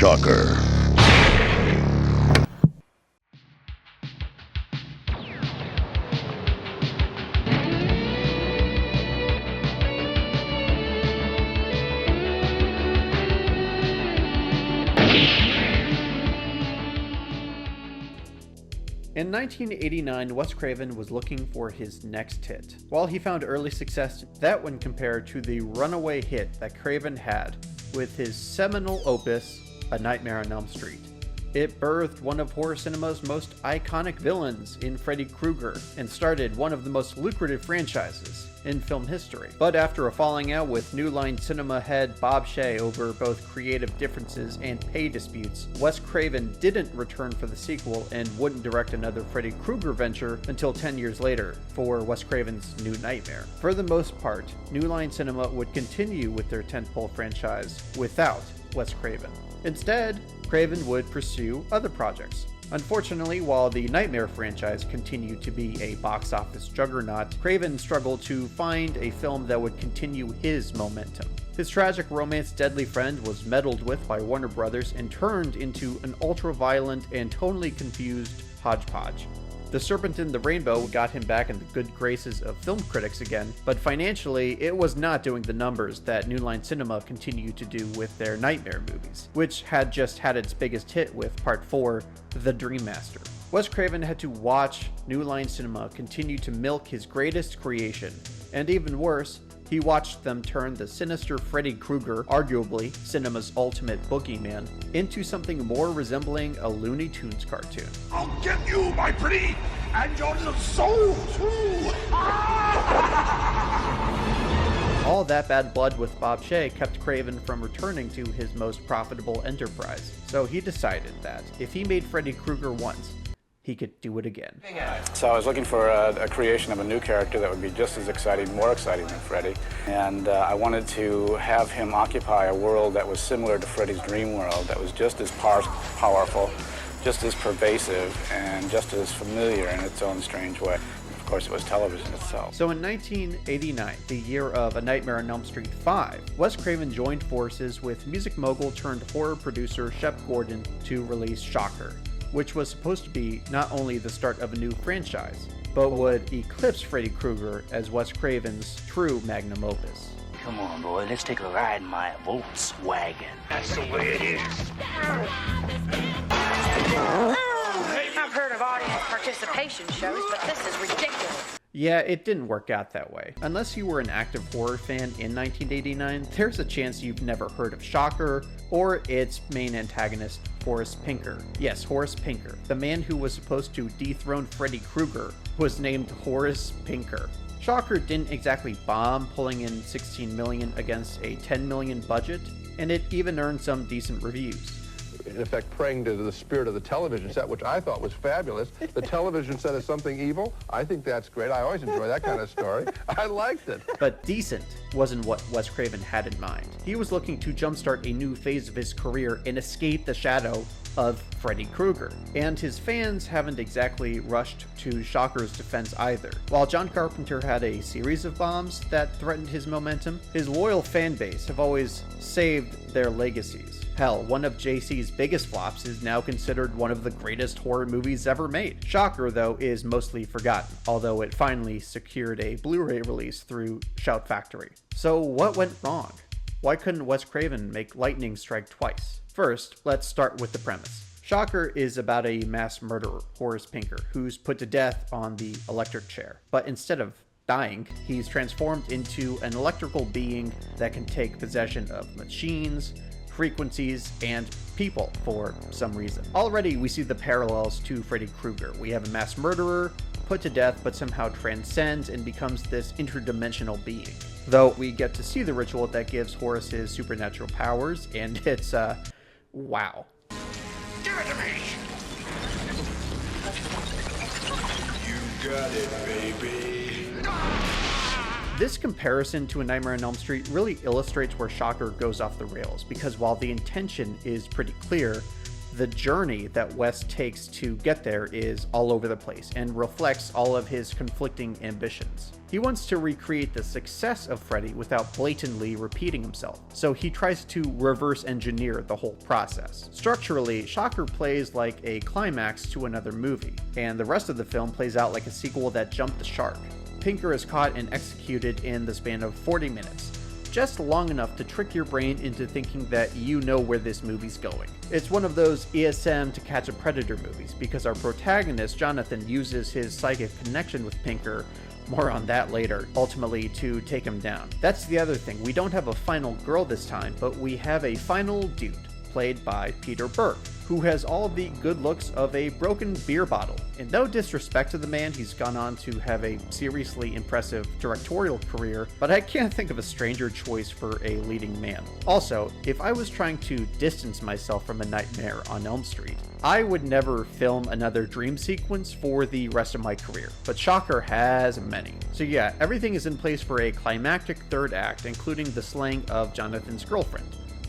Shocker. In 1989, Wes Craven was looking for his next hit. While he found early success, that when compared to the runaway hit that Craven had with his seminal opus, A Nightmare on Elm Street. It birthed one of horror cinema's most iconic villains in Freddy Krueger and started one of the most lucrative franchises in film history. But after a falling out with New Line Cinema head Bob Shaye over both creative differences and pay disputes, Wes Craven didn't return for the sequel and wouldn't direct another Freddy Krueger venture until 10 years later for Wes Craven's New Nightmare. For the most part, New Line Cinema would continue with their tentpole franchise without Wes Craven. Instead, Craven would pursue other projects. Unfortunately, while the Nightmare franchise continued to be a box office juggernaut, Craven struggled to find a film that would continue his momentum. His tragic romance Deadly Friend was meddled with by Warner Brothers and turned into an ultra-violent and tonally confused hodgepodge. The Serpent in the Rainbow got him back in the good graces of film critics again, but financially, it was not doing the numbers that New Line Cinema continued to do with their Nightmare movies, which had just had its biggest hit with Part 4, The Dream Master. Wes Craven had to watch New Line Cinema continue to milk his greatest creation, and even worse, he watched them turn the sinister Freddy Krueger, arguably cinema's ultimate boogeyman, into something more resembling a Looney Tunes cartoon. I'll get you, my pretty, and your little soul, too! All that bad blood with Bob Shaye kept Craven from returning to his most profitable enterprise, so he decided that if he made Freddy Krueger once, he could do it again. So I was looking for a creation of a new character that would be just as exciting, more exciting than Freddy. And I wanted to have him occupy a world that was similar to Freddy's dream world, that was just as powerful, just as pervasive, and just as familiar in its own strange way. Of course, it was television itself. So in 1989, the year of A Nightmare on Elm Street 5, Wes Craven joined forces with music mogul turned horror producer Shep Gordon to release Shocker, which was supposed to be not only the start of a new franchise, but would eclipse Freddy Krueger as Wes Craven's true magnum opus. Come on, boy, let's take a ride in my Volkswagen. That's the way it is. I've heard of audience participation shows, but this is ridiculous. Yeah, it didn't work out that way. Unless you were an active horror fan in 1989, there's a chance you've never heard of Shocker or its main antagonist, Horace Pinker. Yes, Horace Pinker. The man who was supposed to dethrone Freddy Krueger was named Horace Pinker. Shocker didn't exactly bomb, pulling in $16 million against a $10 million budget, and it even earned some decent reviews. In effect, praying to the spirit of the television set, which I thought was fabulous. The television set is something evil. I think that's great. I always enjoy that kind of story. I liked it. But decent wasn't what Wes Craven had in mind. He was looking to jumpstart a new phase of his career and escape the shadow of Freddy Krueger. And his fans haven't exactly rushed to Shocker's defense either. While John Carpenter had a series of bombs that threatened his momentum, his loyal fan base have always saved their legacies. Hell, one of JC's biggest flops is now considered one of the greatest horror movies ever made. Shocker, though, is mostly forgotten, although it finally secured a Blu-ray release through Shout Factory. So what went wrong? Why couldn't Wes Craven make lightning strike twice? First, let's start with the premise. Shocker is about a mass murderer, Horace Pinker, who's put to death on the electric chair. But instead of dying, he's transformed into an electrical being that can take possession of machines, frequencies, and people for some reason. Already we see the parallels to Freddy Krueger. We have a mass murderer put to death but somehow transcends and becomes this interdimensional being. Though we get to see the ritual that gives Horace his supernatural powers, and it's wow. Give it to me! You got it, baby. This comparison to A Nightmare on Elm Street really illustrates where Shocker goes off the rails, because while the intention is pretty clear, the journey that Wes takes to get there is all over the place and reflects all of his conflicting ambitions. He wants to recreate the success of Freddy without blatantly repeating himself, so he tries to reverse engineer the whole process. Structurally, Shocker plays like a climax to another movie, and the rest of the film plays out like a sequel that jumped the shark. Pinker is caught and executed in the span of 40 minutes. Just long enough to trick your brain into thinking that you know where this movie's going. It's one of those ESM to Catch a Predator movies, because our protagonist, Jonathan, uses his psychic connection with Pinker, more on that later, ultimately to take him down. That's the other thing, we don't have a final girl this time, but we have a final dude, played by Peter Berg, who has all the good looks of a broken beer bottle. And no disrespect to the man, he's gone on to have a seriously impressive directorial career, but I can't think of a stranger choice for a leading man. Also, if I was trying to distance myself from A Nightmare on Elm Street, I would never film another dream sequence for the rest of my career, but Shocker has many. So yeah, everything is in place for a climactic third act, including the slaying of Jonathan's girlfriend.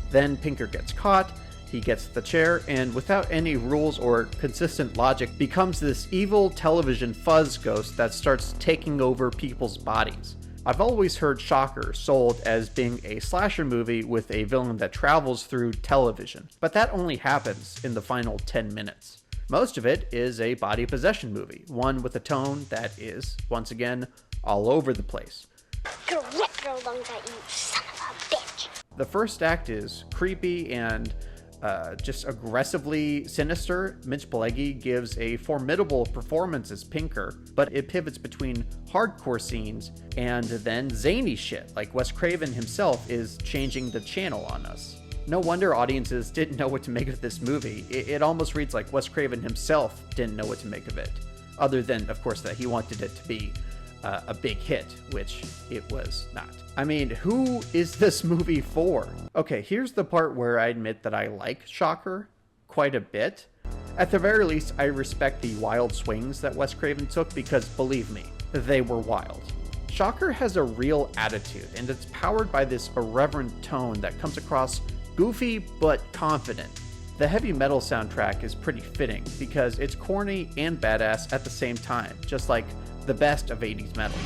Then Pinker gets caught, he gets the chair, and without any rules or consistent logic, becomes this evil television fuzz ghost that starts taking over people's bodies. I've always heard Shocker sold as being a slasher movie with a villain that travels through television, but that only happens in the final 10 minutes. Most of it is a body possession movie, one with a tone that is, once again, all over the place. Gonna rip your lungs out, you son of a bitch. The first act is creepy and just aggressively sinister. Mitch Pileggi gives a formidable performance as Pinker, but it pivots between hardcore scenes and then zany shit, like Wes Craven himself is changing the channel on us. No wonder audiences didn't know what to make of this movie. It almost reads like Wes Craven himself didn't know what to make of it, other than, of course, that he wanted it to be a big hit, which it was not. I mean, who is this movie for? Okay, here's the part where I admit that I like Shocker quite a bit. At the very least, I respect the wild swings that Wes Craven took, because believe me, they were wild. Shocker has a real attitude, and it's powered by this irreverent tone that comes across goofy but confident. The heavy metal soundtrack is pretty fitting, because it's corny and badass at the same time, just like the best of 80s metal.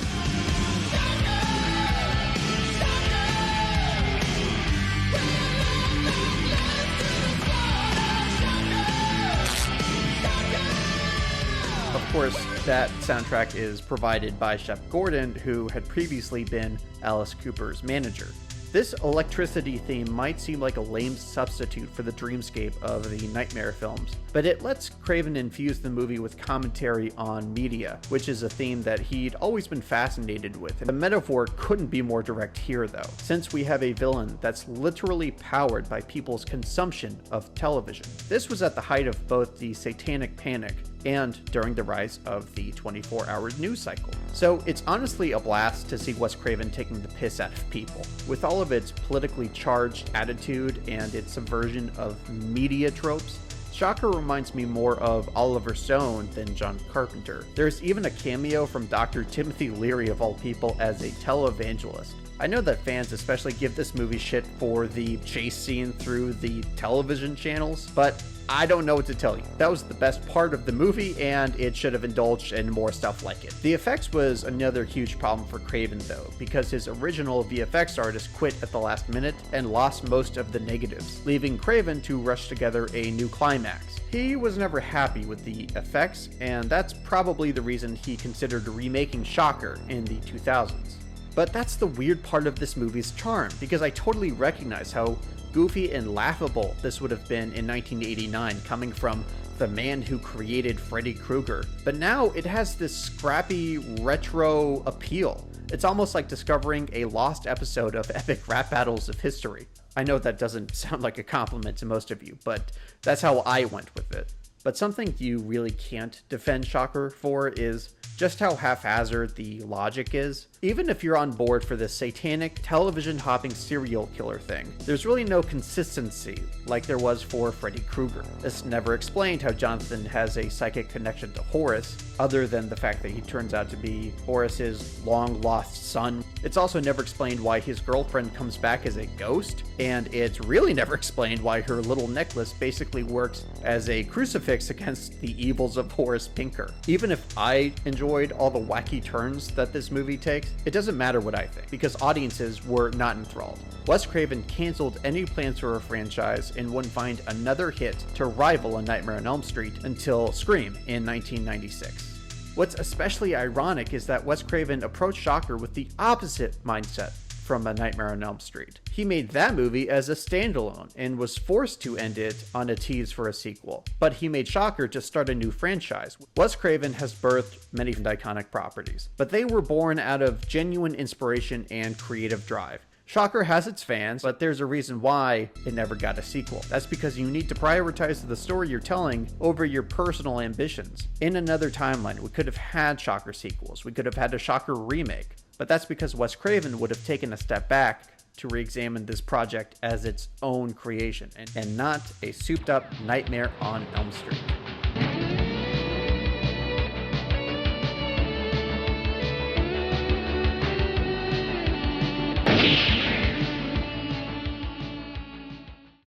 Of course, that soundtrack is provided by Shep Gordon, who had previously been Alice Cooper's manager. This electricity theme might seem like a lame substitute for the dreamscape of the Nightmare films, but it lets Craven infuse the movie with commentary on media, which is a theme that he'd always been fascinated with. The metaphor couldn't be more direct here, though, since we have a villain that's literally powered by people's consumption of television. This was at the height of both the Satanic Panic and during the rise of the 24-hour news cycle. So it's honestly a blast to see Wes Craven taking the piss out of people. With all of its politically charged attitude and its subversion of media tropes, Shocker reminds me more of Oliver Stone than John Carpenter. There's even a cameo from Dr. Timothy Leary, of all people, as a televangelist. I know that fans especially give this movie shit for the chase scene through the television channels, but I don't know what to tell you. That was the best part of the movie, and it should have indulged in more stuff like it. The effects was another huge problem for Craven, though, because his original VFX artist quit at the last minute and lost most of the negatives, leaving Craven to rush together a new climax. He was never happy with the effects, and that's probably the reason he considered remaking Shocker in the 2000s. But that's the weird part of this movie's charm, because I totally recognize how goofy and laughable this would have been in 1989, coming from the man who created Freddy Krueger. But now it has this scrappy, retro appeal. It's almost like discovering a lost episode of epic rap battles of history. I know that doesn't sound like a compliment to most of you, but that's how I went with it. But something you really can't defend Shocker for is just how haphazard the logic is. Even if you're on board for this satanic, television-hopping serial killer thing, there's really no consistency like there was for Freddy Krueger. It's never explained how Jonathan has a psychic connection to Horace, other than the fact that he turns out to be Horace's long-lost son. It's also never explained why his girlfriend comes back as a ghost, and it's really never explained why her little necklace basically works as a crucifix against the evils of Horace Pinker. Even if I enjoyed all the wacky turns that this movie takes, it doesn't matter what I think, because audiences were not enthralled. Wes Craven canceled any plans for a franchise and wouldn't find another hit to rival A Nightmare on Elm Street until Scream in 1996. What's especially ironic is that Wes Craven approached Shocker with the opposite mindset from A Nightmare on Elm Street. He made that movie as a standalone and was forced to end it on a tease for a sequel. But he made Shocker to start a new franchise. Wes Craven has birthed many iconic properties, but they were born out of genuine inspiration and creative drive. Shocker has its fans, but there's a reason why it never got a sequel. That's because you need to prioritize the story you're telling over your personal ambitions. In another timeline, we could have had Shocker sequels. We could have had a Shocker remake. But that's because Wes Craven would have taken a step back to re-examine this project as its own creation and not a souped-up Nightmare on Elm Street.